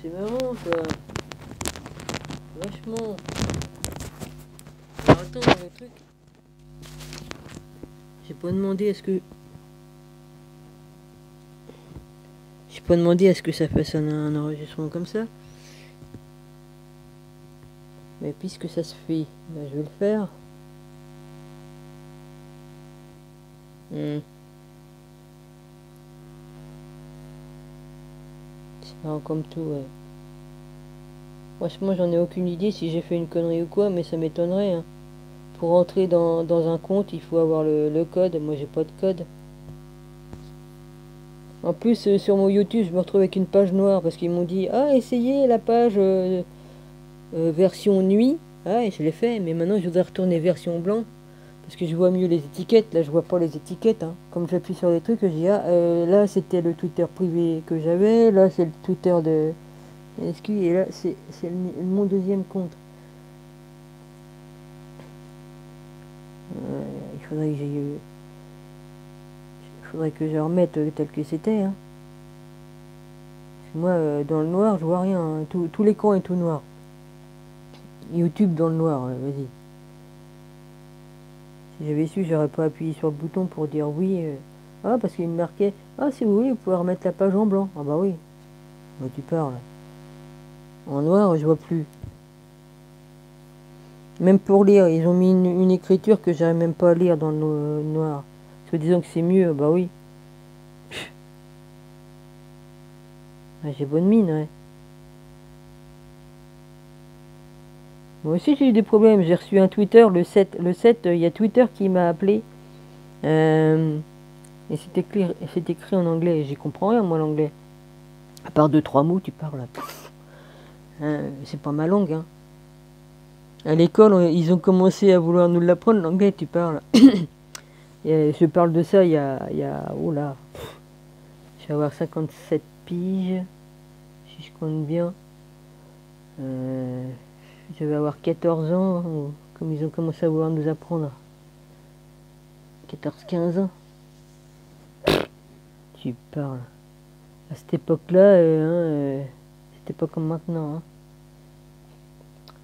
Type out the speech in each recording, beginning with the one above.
c'est marrant quoi. Vachement. Alors, attends, le truc. J'ai pas demandé à ce que. J'ai pas demandé à ce que ça fasse un enregistrement comme ça. Mais puisque ça se fait, ben, je vais le faire. C'est marrant comme tout, ouais. Franchement, j'en ai aucune idée si j'ai fait une connerie ou quoi, mais ça m'étonnerait, hein. Pour rentrer dans un compte, il faut avoir le code. Moi, j'ai pas de code. En plus, sur mon YouTube, je me retrouve avec une page noire parce qu'ils m'ont dit ah, essayez la page version nuit. Ah, et je l'ai fait, mais maintenant je voudrais retourner version blanc parce que je vois mieux les étiquettes. Là, je vois pas les étiquettes, hein. Comme j'appuie sur les trucs, je dis ah, là c'était le Twitter privé que j'avais, là c'est le Twitter de SQ, et là c'est mon deuxième compte. Il faudrait que je remette tel que c'était, hein. Moi, dans le noir, je vois rien, hein. Tout l'écran est tout noir. YouTube dans le noir, vas-y. Si j'avais su, j'aurais pas appuyé sur le bouton pour dire oui. Ah, parce qu'il me marquait ah, si vous voulez, vous pouvez remettre la page en blanc. Ah, bah oui. Bah, tu parles. En noir, je vois plus. Même pour lire, ils ont mis une écriture que j'arrive même pas à lire dans le noir. Parce que disons que c'est mieux, bah oui. Ah, j'ai bonne mine, ouais. Moi aussi, j'ai eu des problèmes. J'ai reçu un Twitter, le 7. Le 7, il y a Twitter qui m'a appelé. Et c'est écrit en anglais. J'y comprends rien, moi, l'anglais. À part 2-3 mots, tu parles. C'est pas ma langue, hein. À l'école, ils ont commencé à vouloir nous l'apprendre, l'anglais, tu parles. Et je parle de ça il y a oh là, je vais avoir 57 piges, si je compte bien. Je vais avoir 14 ans, comme ils ont commencé à vouloir nous apprendre. 14-15 ans. Tu parles. À cette époque-là, c'était pas comme maintenant, hein.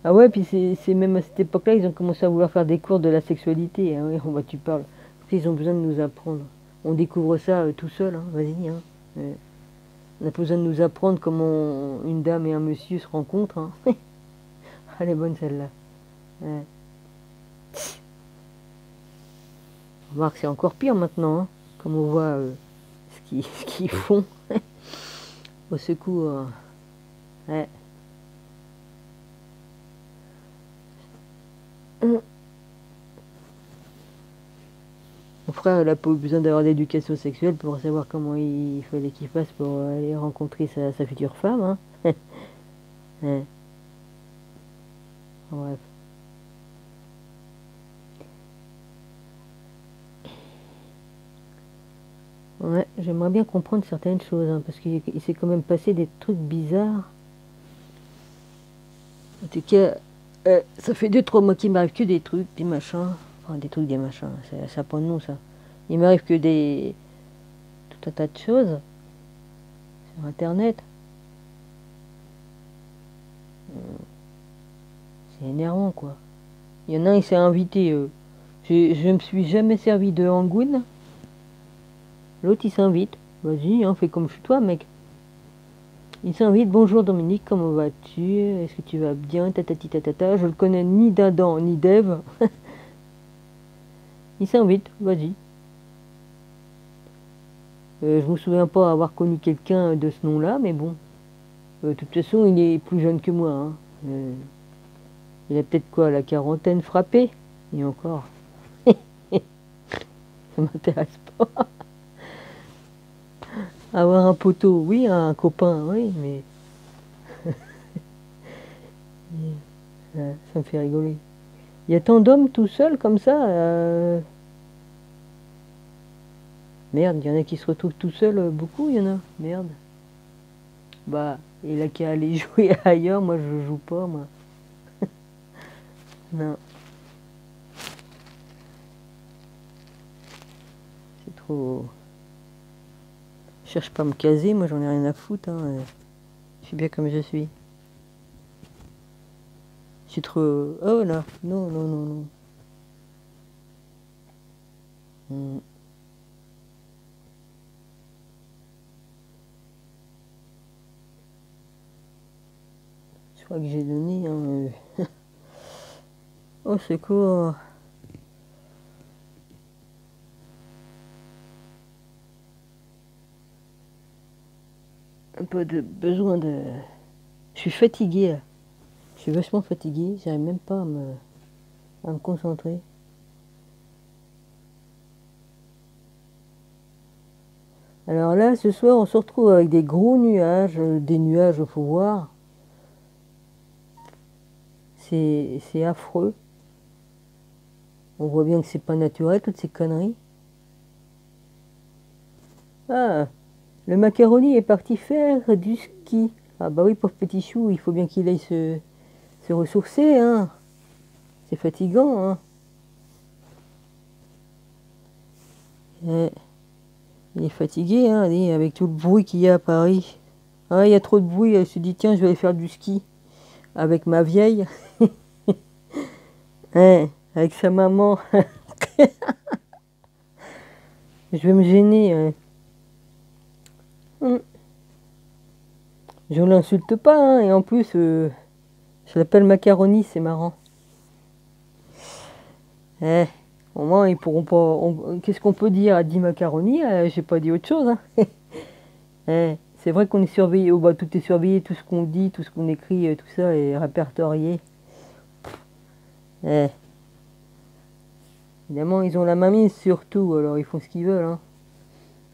Ah ouais, puis c'est même à cette époque-là, ils ont commencé à vouloir faire des cours de la sexualité, hein. Oui, bah, tu parles. Ils ont besoin de nous apprendre. On découvre ça tout seul, hein. Vas-y, hein. On n'a pas besoin de nous apprendre comment une dame et un monsieur se rencontrent, hein. Elle est bonne celle-là. Ouais. On va voir que c'est encore pire maintenant, hein. Comme on voit ce qu'ils font. Au secours. Ouais. Mon frère, il n'a pas eu besoin d'avoir d'éducation sexuelle pour savoir comment il fallait qu'il fasse pour aller rencontrer sa future femme, hein. Ouais. Bref. Ouais, j'aimerais bien comprendre certaines choses, hein, parce qu'il s'est quand même passé des trucs bizarres. En tout cas, ça fait 2-3 mois qu'il m'arrive que des trucs, des machins. Enfin, des trucs, des machins. Ça n'a pas de nom, ça. Il m'arrive que tout un tas de choses sur Internet. C'est énervant, quoi. Il y en a un, il s'est invité. Je me suis jamais servi de Angoune. L'autre, il s'invite. Vas-y, hein, fais comme chez toi, mec. Il s'invite. Bonjour Dominique, comment vas-tu? Est-ce que tu vas bien? Tatati tatata. Je le connais ni d'Adam ni d'Ève. Il s'invite. Vas-y. Je me souviens pas avoir connu quelqu'un de ce nom-là, mais bon. De toute façon, il est plus jeune que moi, hein. Il a peut-être quoi, la quarantaine frappée? Et encore. Ça m'intéresse pas. Avoir un poteau, oui, un copain, oui, mais ça me fait rigoler. Il y a tant d'hommes tout seuls comme ça. Merde, il y en a qui se retrouvent tout seuls, beaucoup, il y en a. Merde. Bah, il a qu'à aller jouer ailleurs, moi je joue pas, moi. Non. C'est trop. Je cherche pas à me caser, moi j'en ai rien à foutre, hein. Je suis bien comme je suis. Je suis trop... Oh là, non, non, non, non. Hmm. Je crois que j'ai donné... Hein, Oh, secours. Un peu de besoin de... Je suis fatigué là. Je suis vachement fatigué. J'arrive même pas à me concentrer. Alors là, ce soir, on se retrouve avec des gros nuages. Des nuages, faut voir. C'est affreux. On voit bien que c'est pas naturel, toutes ces conneries. Ah, le macaroni est parti faire du ski. Ah bah oui, pauvre petit chou, il faut bien qu'il aille se ressourcer, hein. C'est fatigant, hein. Eh, il est fatigué, hein, allez, avec tout le bruit qu'il y a à Paris. Ah, il y a trop de bruit, elle se dit, tiens, je vais aller faire du ski avec ma vieille. Hein, avec sa maman. Je vais me gêner, hein. Je l'insulte pas, hein, et en plus, je l'appelle macaroni, c'est marrant. Eh, au moins, ils pourront pas. Qu'est-ce qu'on peut dire? Elle dit macaroni, j'ai pas dit autre chose, hein. Eh, c'est vrai qu'on est surveillé, oh, bah, tout est surveillé, tout ce qu'on dit, tout ce qu'on écrit, tout ça est répertorié. Eh, évidemment, ils ont la main mise sur tout, alors ils font ce qu'ils veulent, hein.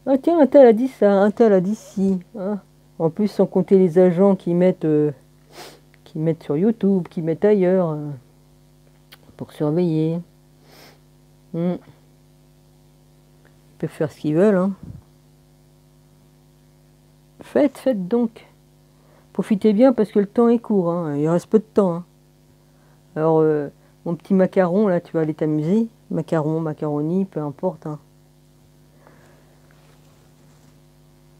Ah tiens, un tel a dit ça, un tel a dit ci, hein. En plus, sans compter les agents qui mettent sur YouTube, qui mettent ailleurs, pour surveiller. Ils peuvent faire ce qu'ils veulent, hein. Faites donc. Profitez bien parce que le temps est court, hein. Il reste peu de temps, hein. Alors, mon petit macaron, là, tu vas aller t'amuser. Macaron, macaroni, peu importe, hein.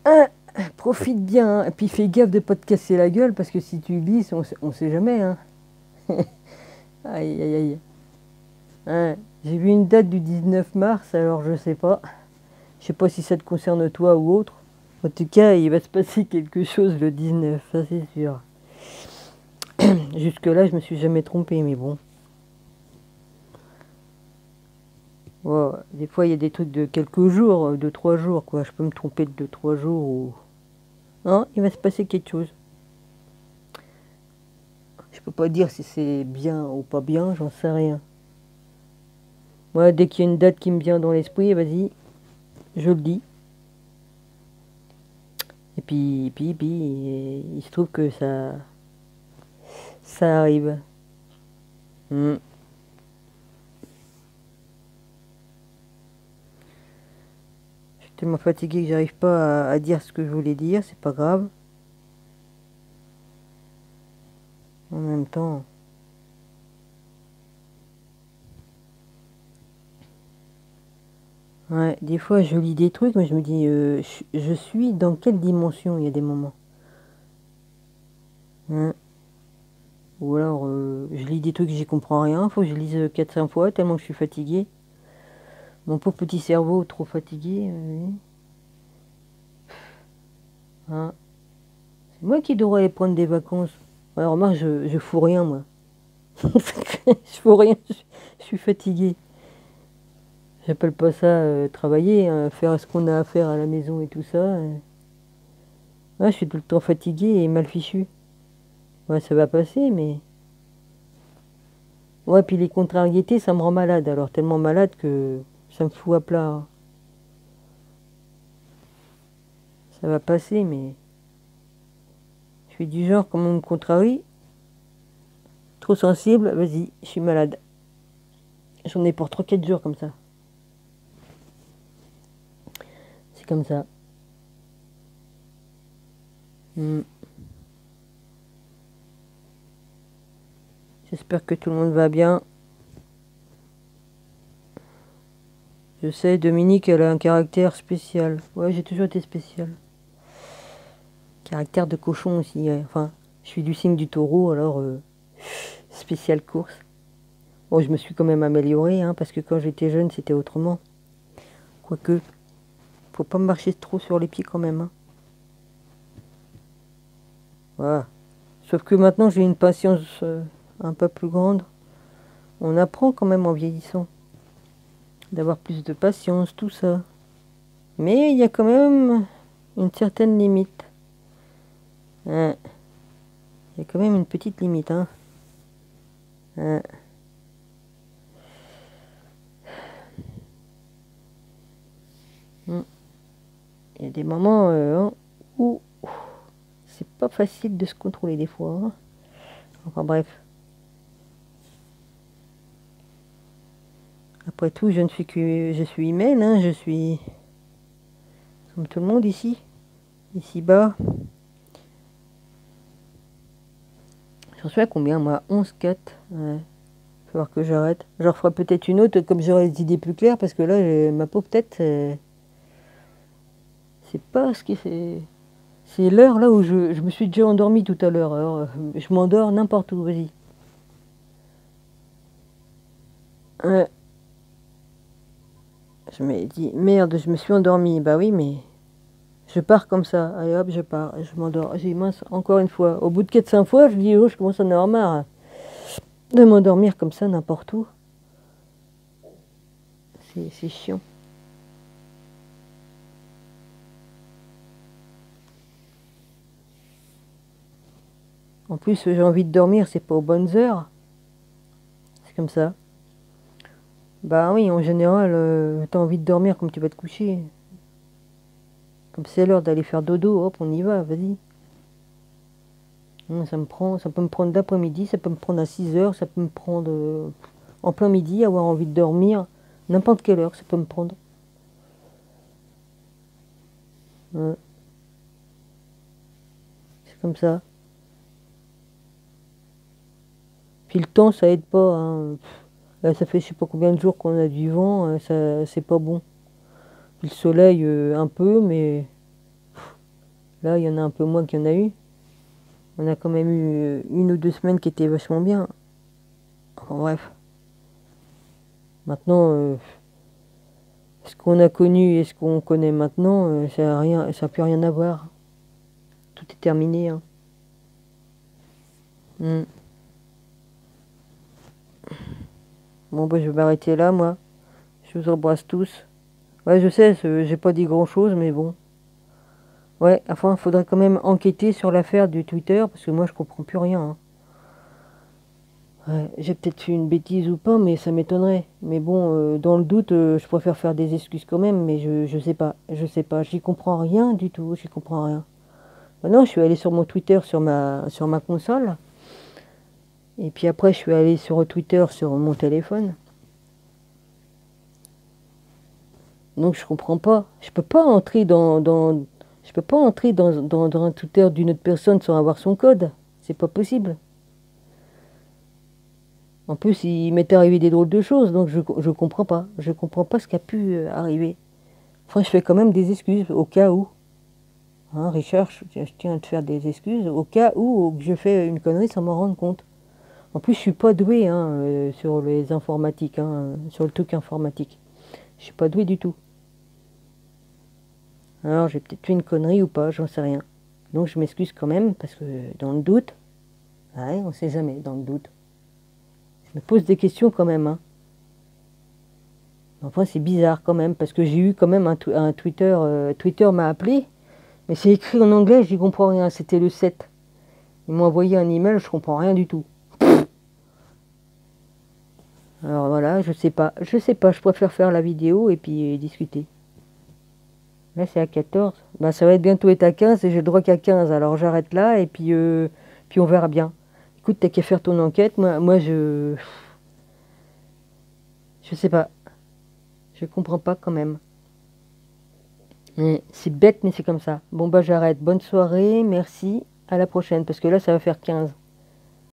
Ah, profite bien, hein. Et puis fais gaffe de pas te casser la gueule parce que si tu glisses, on sait jamais, hein. Aïe, aïe, aïe. Ouais, j'ai vu une date du 19 mars, alors je sais pas. Je sais pas si ça te concerne toi ou autre. En tout cas, il va se passer quelque chose le 19, ça c'est sûr. Jusque-là, je me suis jamais trompé, mais bon. Ouais, des fois, il y a des trucs de quelques jours, de 3 jours, quoi. Je peux me tromper de 2, 3 jours ou... Non, il va se passer quelque chose. Je peux pas dire si c'est bien ou pas bien, j'en sais rien. Moi, dès qu'il y a une date qui me vient dans l'esprit, vas-y, je le dis. Et puis, il se trouve que ça arrive. Hmm. Je suis tellement fatigué que j'arrive pas à dire ce que je voulais dire, c'est pas grave. En même temps... Ouais, des fois je lis des trucs, mais je me dis, je suis dans quelle dimension il y a des moments. Hein. Ou alors je lis des trucs, j'y comprends rien, faut que je lise 4, 5 fois tellement que je suis fatigué. Mon pauvre petit cerveau trop fatigué. Oui. Hein. C'est moi qui devrais aller prendre des vacances. Ouais, remarque, je fous rien moi. Je fous rien, je suis fatigué. J'appelle pas ça travailler, hein, faire ce qu'on a à faire à la maison et tout ça. Ouais, je suis tout le temps fatigué et mal fichu. Ouais, ça va passer, mais... Ouais, puis les contrariétés, ça me rend malade. Alors, tellement malade que ça me fout à plat, hein. Ça va passer, mais... Je suis du genre, comme on me contrarie, trop sensible, vas-y, je suis malade. J'en ai pour 3, 4 jours comme ça. C'est comme ça. Hmm. J'espère que tout le monde va bien. Je sais, Dominique, elle a un caractère spécial. Ouais, j'ai toujours été spécial. Caractère de cochon aussi. Enfin, je suis du signe du taureau, alors spéciale course. Bon, je me suis quand même améliorée, hein, parce que quand j'étais jeune, c'était autrement. Quoique, faut pas me marcher trop sur les pieds quand même. Hein. Voilà. Sauf que maintenant, j'ai une patience un peu plus grande. On apprend quand même en vieillissant. D'avoir plus de patience, tout ça. Mais il y a quand même une certaine limite. Hein. Il y a quand même une petite limite. Hein. Hein. Il y a des moments où c'est pas facile de se contrôler des fois. Hein. Enfin bref. Après tout, je suis humaine, hein, je suis comme tout le monde ici, ici-bas. J'en suis à combien moi? 11-4. Ouais. Faut voir que j'arrête. J'en ferai peut-être une autre comme j'aurai les idées plus claires parce que là, ma pauvre tête, c'est pas ce qui c'est. C'est l'heure là où je me suis déjà endormi tout à l'heure. Alors, je m'endors n'importe où, vas-y. Ouais. Je me dis, merde, je me suis endormi. Bah oui, mais je pars comme ça. Allez hop, je pars. Je m'endors. J'ai mince, encore une fois. Au bout de 4-5 fois, je dis, oh, je commence à en avoir marre de m'endormir comme ça, n'importe où. C'est chiant. En plus, j'ai envie de dormir, c'est pas aux bonnes heures. C'est comme ça. Bah oui, en général, t'as envie de dormir comme tu vas te coucher. Comme c'est l'heure d'aller faire dodo, hop, on y va, vas-y. Ça peut me prendre d'après-midi, ça peut me prendre à 6 heures, ça peut me prendre en plein midi, avoir envie de dormir. N'importe quelle heure, ça peut me prendre. Ouais, c'est comme ça. Puis le temps, ça aide pas. Hein. Là, ça fait je sais pas combien de jours qu'on a du vent, ça c'est pas bon. Puis le soleil, un peu, mais là, il y en a un peu moins qu'il y en a eu. On a quand même eu 1 ou 2 semaines qui étaient vachement bien. Enfin, bref. Maintenant, ce qu'on a connu et ce qu'on connaît maintenant, ça a rien, ça n'a plus rien à voir. Tout est terminé. Hein. Mm. Bon, bah, je vais m'arrêter là, moi. Je vous embrasse tous. Ouais, je sais, j'ai pas dit grand-chose, mais bon. Ouais, enfin, il faudrait quand même enquêter sur l'affaire du Twitter, parce que moi, je comprends plus rien. Hein. Ouais, j'ai peut-être fait une bêtise ou pas, mais ça m'étonnerait. Mais bon, dans le doute, je préfère faire des excuses quand même, mais je sais pas. Je sais pas. J'y comprends rien du tout. J'y comprends rien. Maintenant, je suis allé sur mon Twitter sur ma console. Et puis après, je suis allé sur Twitter sur mon téléphone. Donc je comprends pas. Je peux pas entrer je peux pas entrer dans un Twitter d'une autre personne sans avoir son code. C'est pas possible. En plus, il m'est arrivé des drôles de choses, donc je comprends pas. Je comprends pas ce qui a pu arriver. Enfin, je fais quand même des excuses au cas où. Hein, Richard, je tiens à te faire des excuses au cas où je fais une connerie sans m'en rendre compte. En plus, je suis pas doué hein, sur les informatiques, hein, sur le truc informatique. Je suis pas doué du tout. Alors, j'ai peut-être fait une connerie ou pas, j'en sais rien. Donc, je m'excuse quand même, parce que dans le doute, ouais, on sait jamais, dans le doute. Je me pose des questions quand même. Hein. Enfin, c'est bizarre quand même, parce que j'ai eu quand même un Twitter. Twitter m'a appelé, mais c'est écrit en anglais, j'y comprends rien. C'était le 7. Ils m'ont envoyé un email, je comprends rien du tout. Alors voilà, je sais pas. Je sais pas, je préfère faire la vidéo et puis discuter. Là, c'est à 14. Bah, ça va être bientôt être à 15 et j'ai le droit qu'à 15. Alors j'arrête là et puis on verra bien. Écoute, t'as qu'à faire ton enquête. Moi je sais pas. Je comprends pas quand même. C'est bête, mais c'est comme ça. Bon, bah, j'arrête. Bonne soirée, merci. À la prochaine, parce que là, ça va faire 15.